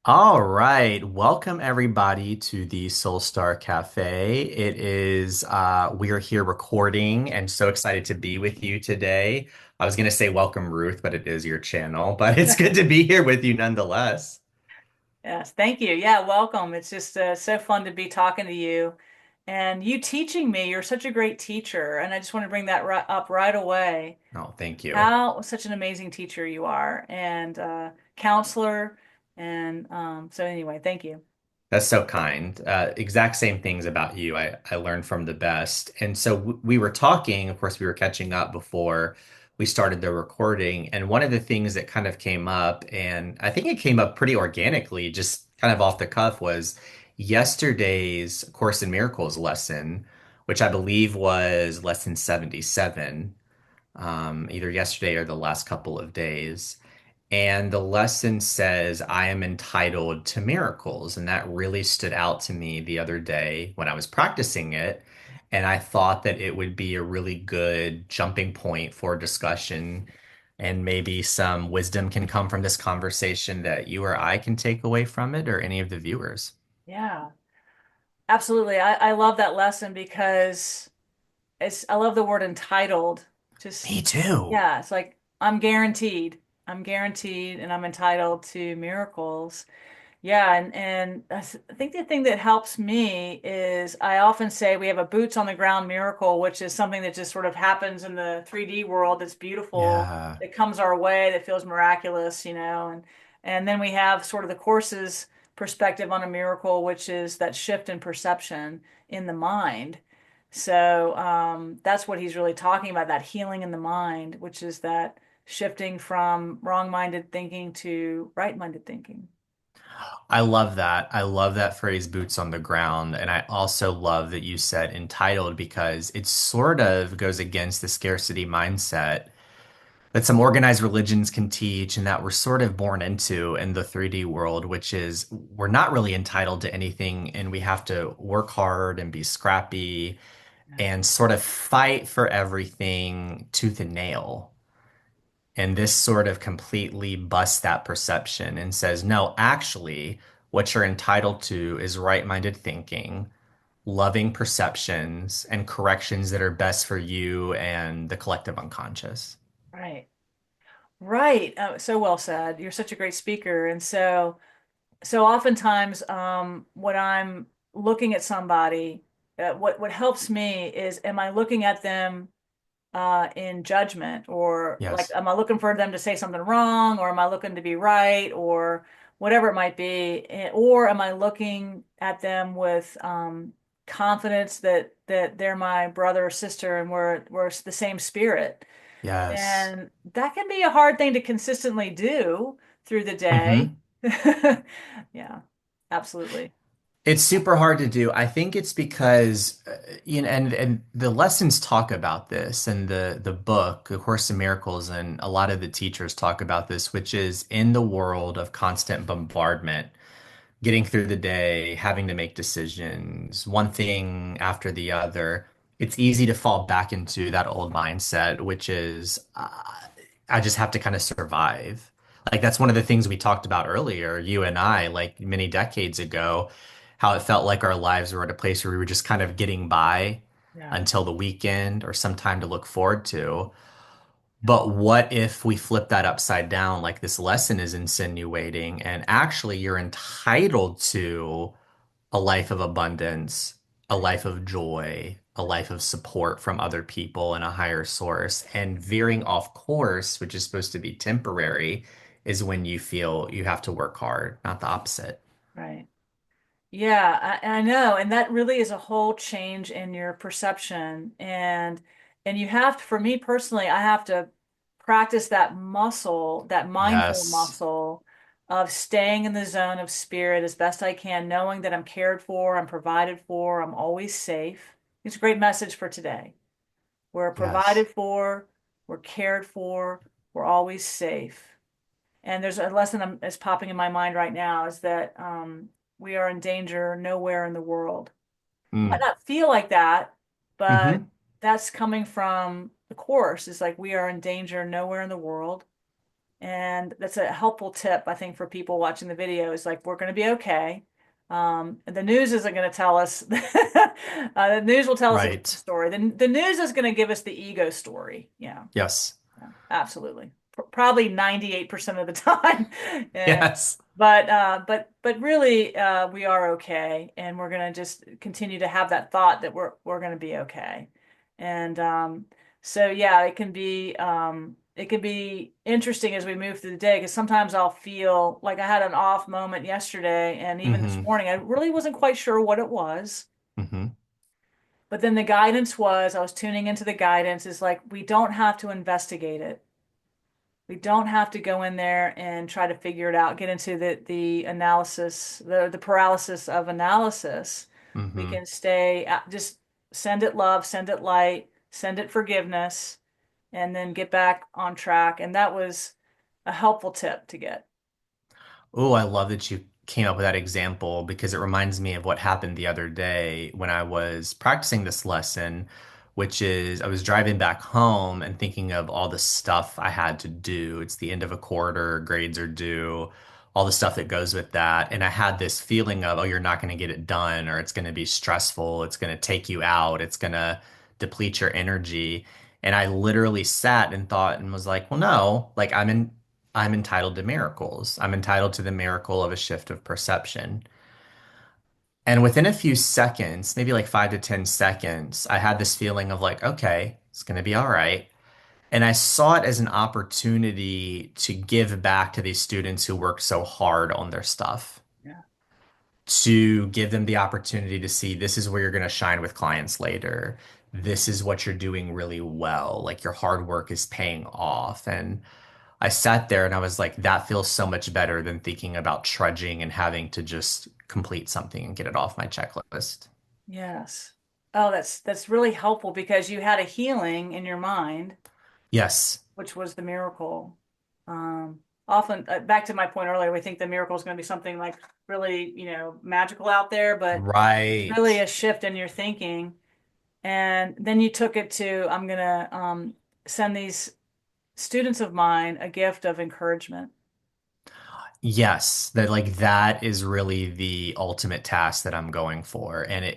All right. Welcome everybody to the Soul Star Cafe. We are here recording and so excited to be with you today. I was going to say welcome Ruth, but it is your channel, but it's good to be here with you nonetheless. Yes, thank you. Yeah, welcome. It's just so fun to be talking to you and you teaching me. You're such a great teacher, and I just want to bring that up right away. Oh, thank you. How such an amazing teacher you are, and counselor. And so anyway, thank you. That's so kind. Exact same things about you. I learned from the best. And so we were talking, of course, we were catching up before we started the recording. And one of the things that kind of came up, and I think it came up pretty organically, just kind of off the cuff, was yesterday's Course in Miracles lesson, which I believe was lesson 77, either yesterday or the last couple of days. And the lesson says, I am entitled to miracles. And that really stood out to me the other day when I was practicing it. And I thought that it would be a really good jumping point for discussion. And maybe some wisdom can come from this conversation that you or I can take away from it, or any of the viewers. Yeah, absolutely. I love that lesson because I love the word entitled. Just Me too. yeah, it's like I'm guaranteed. I'm guaranteed and I'm entitled to miracles. Yeah, and I think the thing that helps me is I often say we have a boots on the ground miracle, which is something that just sort of happens in the 3D world that's beautiful, Yeah. that comes our way, that feels miraculous, and then we have sort of the course's perspective on a miracle, which is that shift in perception in the mind. So that's what he's really talking about, that healing in the mind, which is that shifting from wrong-minded thinking to right-minded thinking. I love that. I love that phrase, boots on the ground. And I also love that you said entitled because it sort of goes against the scarcity mindset that some organized religions can teach and that we're sort of born into in the 3D world, which is we're not really entitled to anything and we have to work hard and be scrappy and sort of fight for everything tooth and nail. And this sort of completely busts that perception and says, no, actually, what you're entitled to is right-minded thinking, loving perceptions, and corrections that are best for you and the collective unconscious. Right. Right. So well said. You're such a great speaker. And so oftentimes, when I'm looking at somebody, what helps me is, am I looking at them in judgment, or like, Yes. am I looking for them to say something wrong, or am I looking to be right, or whatever it might be, or am I looking at them with confidence that they're my brother or sister and we're the same spirit. Yes. And that can be a hard thing to consistently do through the day. hmm Yeah, absolutely. It's super hard to do. I think it's because and the lessons talk about this, and the book, A Course in Miracles, and a lot of the teachers talk about this, which is in the world of constant bombardment, getting through the day, having to make decisions, one thing after the other. It's easy to fall back into that old mindset, which is I just have to kind of survive. Like that's one of the things we talked about earlier, you and I, like many decades ago, how it felt like our lives were at a place where we were just kind of getting by Yeah, until the weekend or some time to look forward to. But what if we flip that upside down, like this lesson is insinuating, and actually you're entitled to a life of abundance, a life of joy, a life of support from other people and a higher source. And veering off course, which is supposed to be temporary, is when you feel you have to work hard, not the opposite. right. Yeah, I know, and that really is a whole change in your perception. And you have to, for me personally, I have to practice that muscle, that mindful Yes. muscle of staying in the zone of spirit as best I can, knowing that I'm cared for, I'm provided for, I'm always safe. It's a great message for today. We're Yes. provided for, we're cared for, we're always safe. And there's a lesson that's popping in my mind right now is that we are in danger nowhere in the world. Might Mm. not feel like that, but hmm that's coming from the course. It's like we are in danger nowhere in the world. And that's a helpful tip, I think, for people watching the video is like, we're going to be okay. The news isn't going to tell us. The news will tell us a different Right. story. The news is going to give us the ego story. Yeah, Yes. yeah, absolutely. Probably 98% of the time. And Yes. but really we are okay, and we're gonna just continue to have that thought that we're gonna be okay. And so yeah, it can be interesting as we move through the day because sometimes I'll feel like I had an off moment yesterday and even this Hmm. morning I really wasn't quite sure what it was. Hmm. But then the guidance was, I was tuning into the guidance, is like we don't have to investigate it. We don't have to go in there and try to figure it out, get into the analysis, the paralysis of analysis. We Hmm. can stay, just send it love, send it light, send it forgiveness, and then get back on track. And that was a helpful tip to get. Oh, I love that you came up with that example because it reminds me of what happened the other day when I was practicing this lesson, which is I was driving back home and thinking of all the stuff I had to do. It's the end of a quarter, grades are due, all the stuff that goes with that. And I had this feeling of, oh, you're not going to get it done, or it's going to be stressful, it's going to take you out, it's going to deplete your energy. And I literally sat and thought and was like, well, no, like I'm entitled to miracles. I'm entitled to the miracle of a shift of perception. And within a few seconds, maybe like 5 to 10 seconds, I had this feeling of like, okay, it's going to be all right. And I saw it as an opportunity to give back to these students who worked so hard on their stuff, Yeah. to give them the opportunity to see this is where you're going to shine with clients later. This is what you're doing really well. Like your hard work is paying off. And I sat there and I was like, that feels so much better than thinking about trudging and having to just complete something and get it off my checklist. Yes. Oh, that's really helpful because you had a healing in your mind, Yes, which was the miracle. Often, back to my point earlier, we think the miracle is going to be something like really, magical out there, but it's right. really a shift in your thinking. And then you took it to, I'm going to send these students of mine a gift of encouragement. Yes, that like that is really the ultimate task that I'm going for. And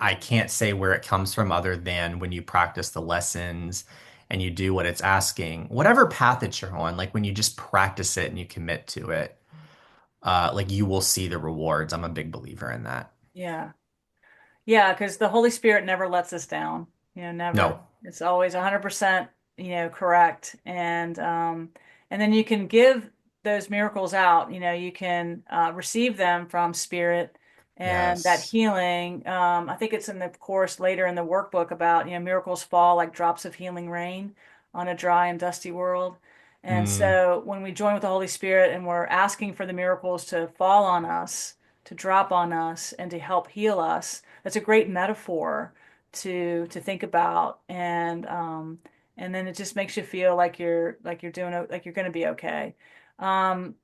I can't say where it comes from other than when you practice the lessons and you do what it's asking, whatever path that you're on, like when you just practice it and you commit to it, like you will see the rewards. I'm a big believer in that. Yeah. Yeah, because the Holy Spirit never lets us down. Never. No. It's always 100%, correct. And then you can give those miracles out. You can receive them from Spirit and that Yes. healing. I think it's in the course later in the workbook about, miracles fall like drops of healing rain on a dry and dusty world. And Mm, so when we join with the Holy Spirit and we're asking for the miracles to fall on us, to drop on us, and to help heal us, that's a great metaphor to think about, and then it just makes you feel like you're doing like you're going to be okay. Um,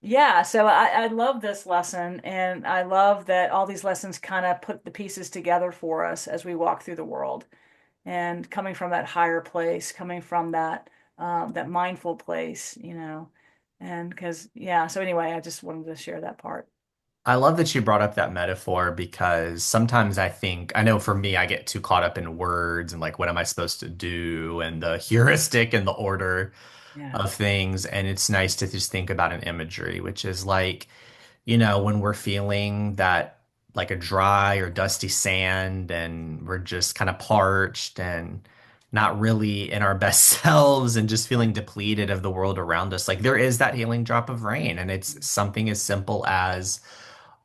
yeah, so I love this lesson, and I love that all these lessons kind of put the pieces together for us as we walk through the world, and coming from that higher place, coming from that mindful place, and because yeah. So anyway, I just wanted to share that part. I love that you brought up that metaphor because sometimes I think, I know for me, I get too caught up in words and like, what am I supposed to do and the heuristic and the order Yeah, of things. And it's nice to just think about an imagery, which is like, when we're feeling that like a dry or dusty sand and we're just kind of parched and not really in our best selves and just feeling depleted of the world around us, like there is that healing drop of rain. And it's something as simple as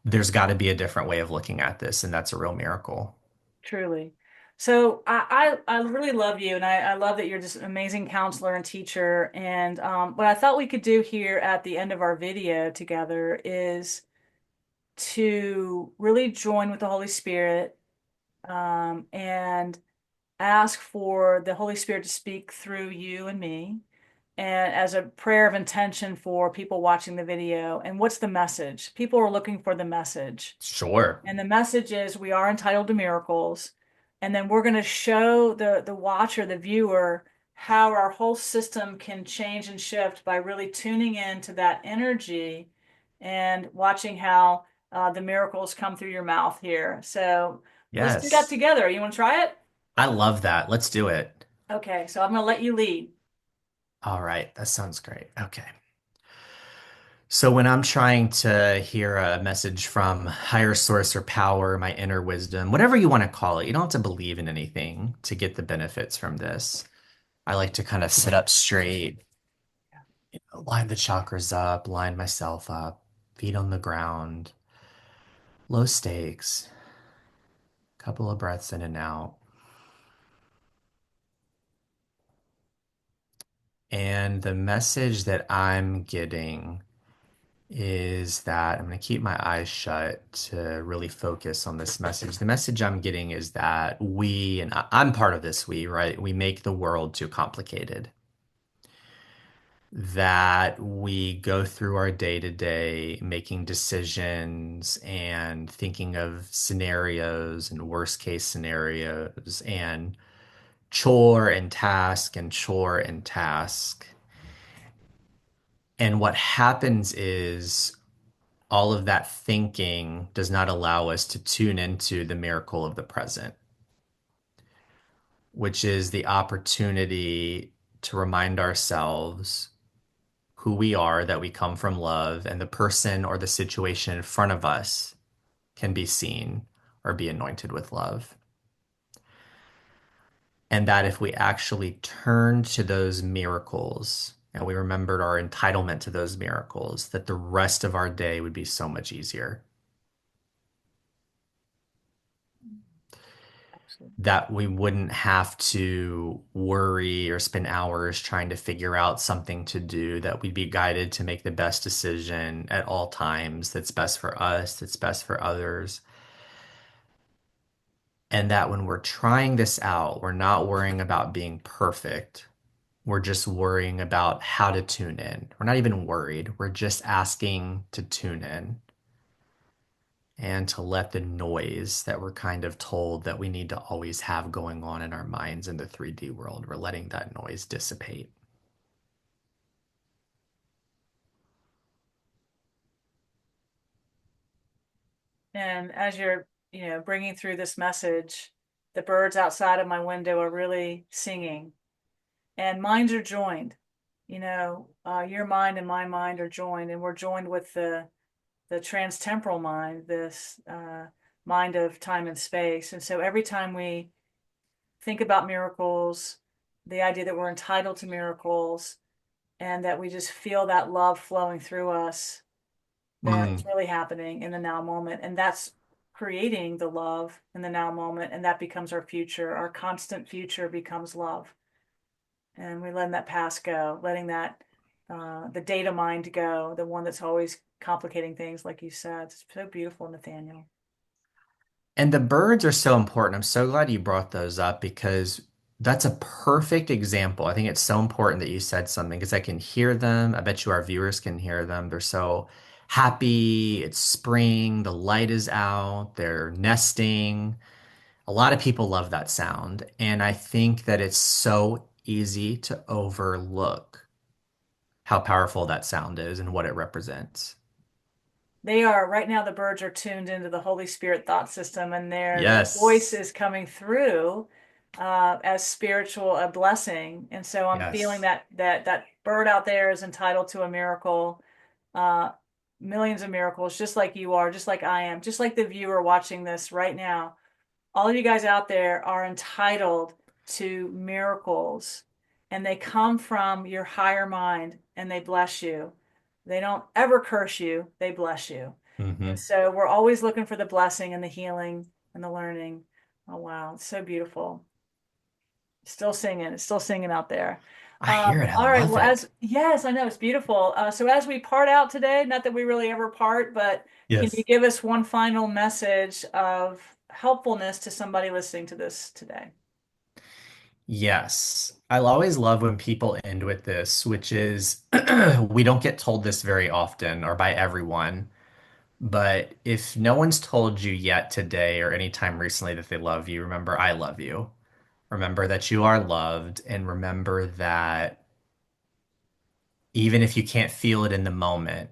there's got to be a different way of looking at this, and that's a real miracle. truly. So I really love you, and I love that you're just an amazing counselor and teacher. And what I thought we could do here at the end of our video together is to really join with the Holy Spirit, and ask for the Holy Spirit to speak through you and me, and as a prayer of intention for people watching the video. And what's the message? People are looking for the message. Sure. And the message is we are entitled to miracles. And then we're going to show the watcher, the viewer, how our whole system can change and shift by really tuning into that energy and watching how the miracles come through your mouth here. So let's do that Yes. together. You want to try it? I love that. Let's do it. Okay, so I'm going to let you lead. All right. That sounds great. Okay. So when I'm trying to hear a message from higher source or power, my inner wisdom, whatever you want to call it, you don't have to believe in anything to get the benefits from this. I like to kind of sit up straight, line the chakras up, line myself up, feet on the ground, low stakes, couple of breaths in and out. And the message that I'm getting is that I'm going to keep my eyes shut to really focus on this message. The message I'm getting is that and I'm part of this right? We make the world too complicated. That we go through our day to day making decisions and thinking of scenarios and worst case scenarios and chore and task and chore and task. And what happens is all of that thinking does not allow us to tune into the miracle of the present, which is the opportunity to remind ourselves who we are, that we come from love, and the person or the situation in front of us can be seen or be anointed with love. And that if we actually turn to those miracles and we remembered our entitlement to those miracles, that the rest of our day would be so much easier. Absolutely. That we wouldn't have to worry or spend hours trying to figure out something to do, that we'd be guided to make the best decision at all times that's best for us, that's best for others. And that when we're trying this out, we're not worrying about being perfect. We're just worrying about how to tune in. We're not even worried. We're just asking to tune in and to let the noise that we're kind of told that we need to always have going on in our minds in the 3D world, we're letting that noise dissipate. And as you're, bringing through this message, the birds outside of my window are really singing, and minds are joined. Your mind and my mind are joined, and we're joined with the transtemporal mind, this mind of time and space. And so every time we think about miracles, the idea that we're entitled to miracles, and that we just feel that love flowing through us, that it's Mm. really happening in the now moment. And that's creating the love in the now moment. And that becomes our future. Our constant future becomes love. And we letting that past go, letting that the data mind go, the one that's always complicating things, like you said. It's so beautiful, Nathaniel. And the birds are so important. I'm so glad you brought those up because that's a perfect example. I think it's so important that you said something because I can hear them. I bet you our viewers can hear them. They're so happy. It's spring. The light is out. They're nesting. A lot of people love that sound. And I think that it's so easy to overlook how powerful that sound is and what it represents. They are right now, the birds are tuned into the Holy Spirit thought system, and their voice Yes. is coming through as spiritual a blessing. And so I'm feeling Yes. that bird out there is entitled to a miracle, uh, millions of miracles, just like you are, just like I am, just like the viewer watching this right now. All of you guys out there are entitled to miracles, and they come from your higher mind, and they bless you. They don't ever curse you, they bless you. And Hmm. so we're always looking for the blessing and the healing and the learning. Oh, wow. It's so beautiful. It's still singing out there. I hear it. I All right. love Well, it. yes, I know it's beautiful. So as we part out today, not that we really ever part, but can you Yes. give us one final message of helpfulness to somebody listening to this today? Yes. I'll always love when people end with this, which is we don't get told this very often or by everyone. But if no one's told you yet today or anytime recently that they love you, remember, I love you. Remember that you are loved, and remember that even if you can't feel it in the moment,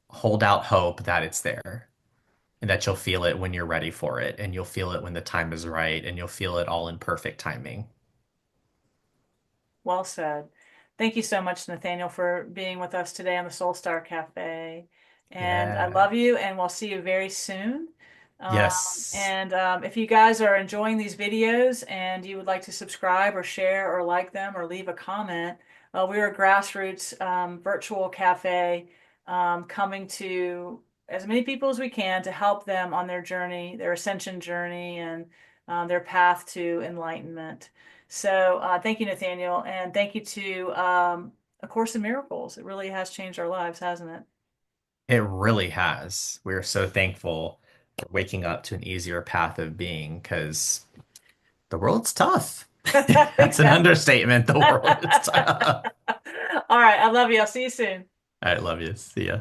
hold out hope that it's there and that you'll feel it when you're ready for it, and you'll feel it when the time is right, and you'll feel it all in perfect timing. Well said. Thank you so much, Nathaniel, for being with us today on the Soul Star Cafe. And I Yeah. love you, and we'll see you very soon. Yes. If you guys are enjoying these videos and you would like to subscribe or share or like them or leave a comment, we're a grassroots virtual cafe coming to as many people as we can to help them on their journey, their ascension journey, and their path to enlightenment. So thank you, Nathaniel, and thank you to A Course in Miracles. It really has changed our lives, hasn't it? It really has. We're so thankful for waking up to an easier path of being because the world's tough. That's an Yeah. understatement. The All world is tough. right, I love you. I'll see you soon. I love you. See ya.